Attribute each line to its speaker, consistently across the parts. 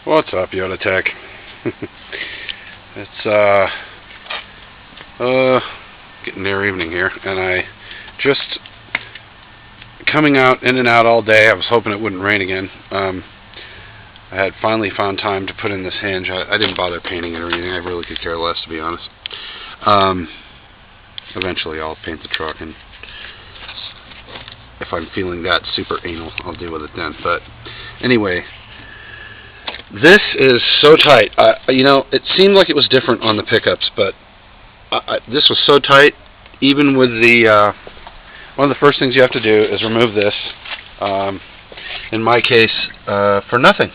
Speaker 1: What's up, Yoda Tech? It's getting near evening here, and I just coming out in and out all day. I was hoping it wouldn't rain again. I had finally found time to put in this hinge. I didn't bother painting it or anything. I really could care less, to be honest. Eventually I'll paint the truck, and if I'm feeling that super anal, I'll deal with it then. But anyway, this is so tight. You know, it seemed like it was different on the pickups, but this was so tight. Even with the one of the first things you have to do is remove this. In my case, for nothing,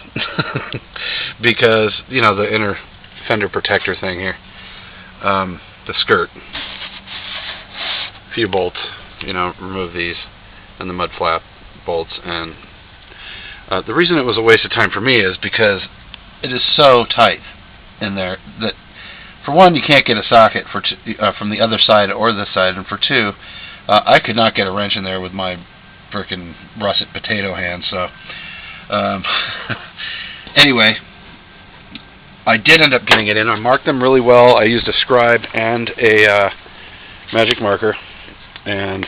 Speaker 1: because you know the inner fender protector thing here, the skirt, a few bolts. You know, remove these and the mud flap bolts, and the reason it was a waste of time for me is because it is so tight in there that, for one, you can't get a socket for from the other side or this side, and for two, I could not get a wrench in there with my frickin' russet potato hands. So anyway, I did end up getting it in. I marked them really well. I used a scribe and a magic marker, and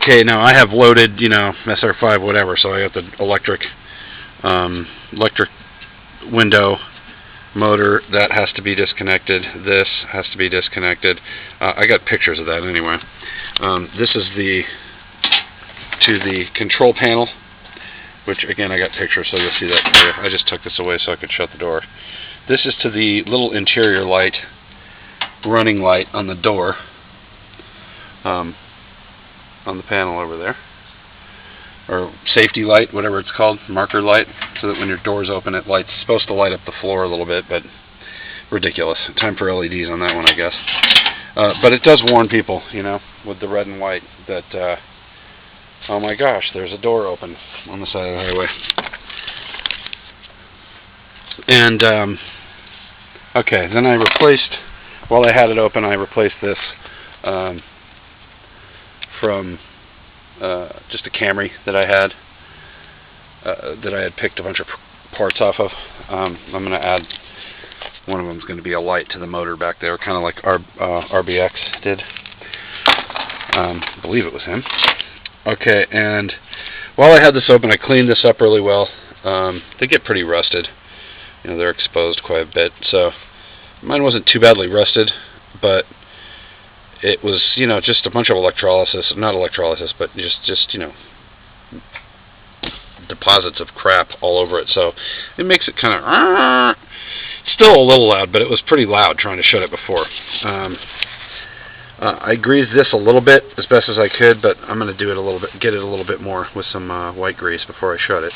Speaker 1: okay, now I have loaded, you know, SR5 whatever, so I got the electric window motor. That has to be disconnected. This has to be disconnected. I got pictures of that anyway. This is to the control panel, which again I got pictures, so you'll see that for you. I just took this away so I could shut the door. This is to the little interior light, running light on the door, on the panel over there, or safety light, whatever it's called, marker light, so that when your doors open it lights. It's supposed to light up the floor a little bit, but ridiculous. Time for LEDs on that one, I guess. But it does warn people, you know, with the red and white, that oh my gosh, there's a door open on the side of the highway. And okay, then I replaced, while I had it open, I replaced this from just a Camry that I had picked a bunch of parts off of. I'm going to add, one of them is going to be a light to the motor back there, kind of like RBX did. I believe it was him. Okay, and while I had this open, I cleaned this up really well. They get pretty rusted. You know, they're exposed quite a bit, so mine wasn't too badly rusted, but it was, you know, just a bunch of not electrolysis, but just you know, deposits of crap all over it. So it makes it kind of still a little loud, but it was pretty loud trying to shut it before. I greased this a little bit as best as I could, but I'm going to do it a little bit, get it a little bit more with some white grease before I shut it.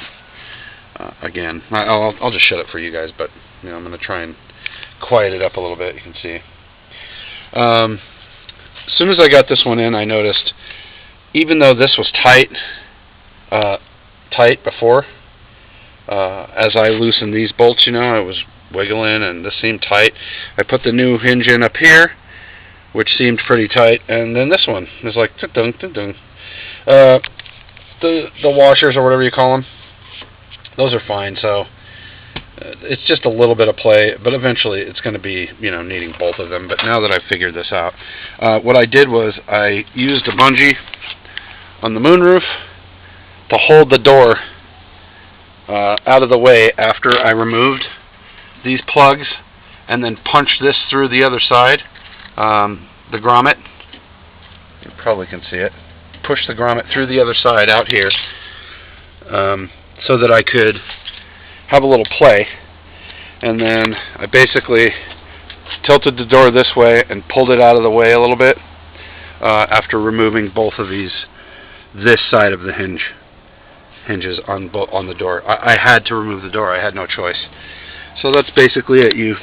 Speaker 1: Again, I'll just shut it for you guys, but you know, I'm going to try and quiet it up a little bit. You can see. As soon as I got this one in, I noticed, even though this was tight before, as I loosened these bolts, you know, it was wiggling and this seemed tight. I put the new hinge in up here, which seemed pretty tight, and then this one is like dun dun dun. The washers, or whatever you call them, those are fine. So it's just a little bit of play, but eventually it's going to be, you know, needing both of them. But now that I've figured this out, what I did was I used a bungee on the moonroof to hold the door out of the way after I removed these plugs, and then punched this through the other side, the grommet. You probably can see it. Push the grommet through the other side out here, so that I could have a little play. And then I basically tilted the door this way and pulled it out of the way a little bit after removing both of this side of the hinges on the door. I had to remove the door. I had no choice. So that's basically it. You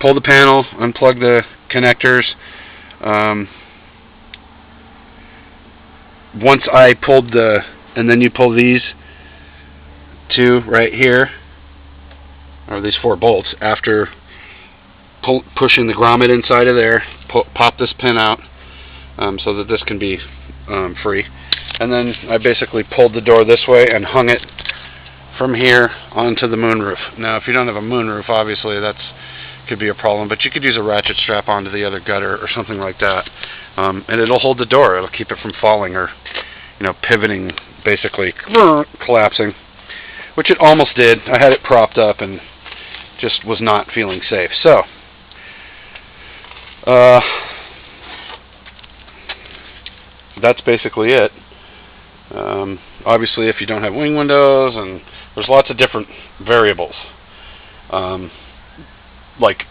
Speaker 1: pull the panel, unplug the connectors. Once I pulled and then you pull these two right here, or these 4 bolts, after pushing the grommet inside of there, pop this pin out so that this can be free. And then I basically pulled the door this way and hung it from here onto the moonroof. Now, if you don't have a moonroof, obviously that's could be a problem, but you could use a ratchet strap onto the other gutter or something like that, and it'll hold the door. It'll keep it from falling or, pivoting, basically collapsing, which it almost did. I had it propped up and just was not feeling safe. So, that's basically it. Obviously, if you don't have wing windows, and there's lots of different variables. Like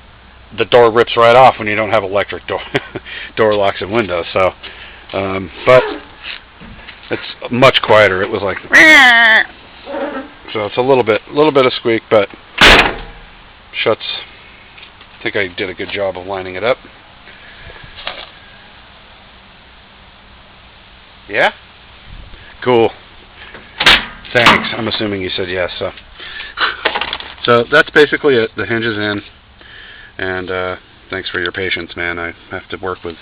Speaker 1: the door rips right off when you don't have electric door locks and windows. So, but it's much quieter. It was like, so it's a little bit of squeak, but shuts. I think I did a good job of lining it up. Yeah? Cool. Thanks. I'm assuming you said yes. So that's basically it. The hinge is in. And thanks for your patience, man. I have to work with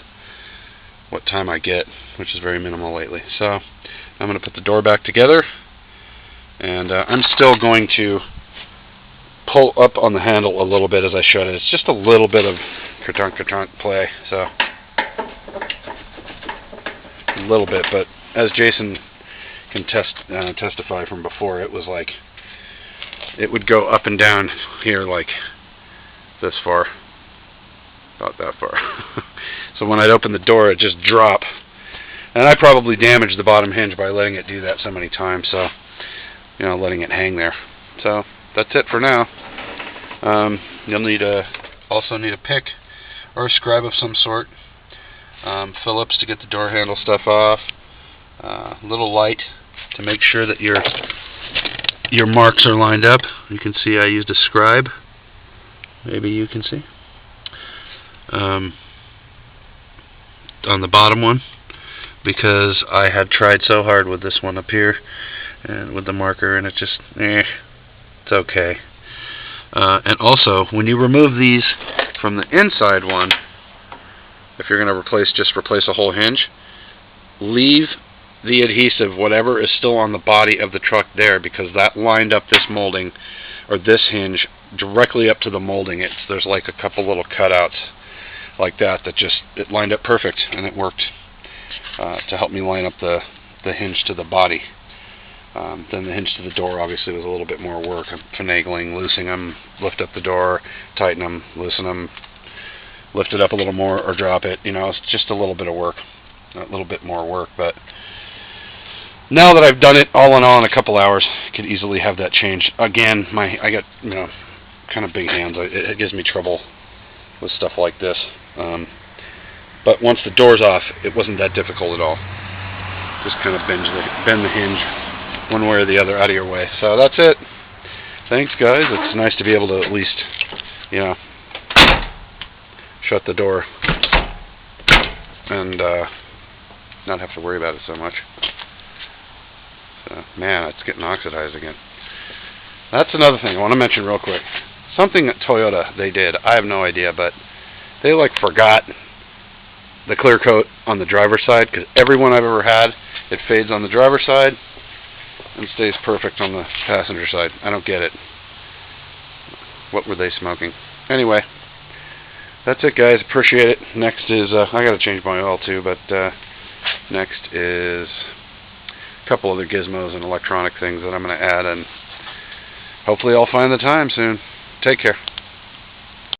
Speaker 1: what time I get, which is very minimal lately. So I'm going to put the door back together. And I'm still going to pull up on the handle a little bit as I shut it. It's just a little bit of kertunk play. So a little bit, but as Jason can testify from before, it was like it would go up and down here like this far, about that far. So when I'd open the door, it'd just drop, and I probably damaged the bottom hinge by letting it do that so many times. So letting it hang there. So that's it for now. You'll also need a pick or a scribe of some sort. Phillips to get the door handle stuff off. A little light to make sure that your marks are lined up. You can see I used a scribe. Maybe you can see. On the bottom one, because I had tried so hard with this one up here and with the marker, and it just, it's okay. And also, when you remove these from the inside one, if you're going to replace a whole hinge, leave the adhesive, whatever is still on the body of the truck there, because that lined up this molding, or this hinge, directly up to the molding. There's like a couple little cutouts like that just, it lined up perfect, and it worked to help me line up the hinge to the body. Then the hinge to the door obviously was a little bit more work. I'm finagling, loosening them, lift up the door, tighten them, loosen them, lift it up a little more or drop it. It's just a little bit of work, a little bit more work. But now that I've done it all in all in a couple hours, I could easily have that changed. Again, I got kind of big hands. It gives me trouble with stuff like this. But once the door's off, it wasn't that difficult at all. Just kind of bend the hinge one way or the other out of your way. So that's it. Thanks, guys. It's nice to be able to at least, shut the door and not have to worry about it so much. So, man, it's getting oxidized again. That's another thing I want to mention real quick. Something that Toyota, they did, I have no idea, but they forgot the clear coat on the driver's side, because every one I've ever had, it fades on the driver's side and stays perfect on the passenger side. I don't get it. What were they smoking? Anyway, that's it, guys. Appreciate it. Next is, I got to change my oil too, but next is a couple other gizmos and electronic things that I'm going to add, and hopefully I'll find the time soon. Take care.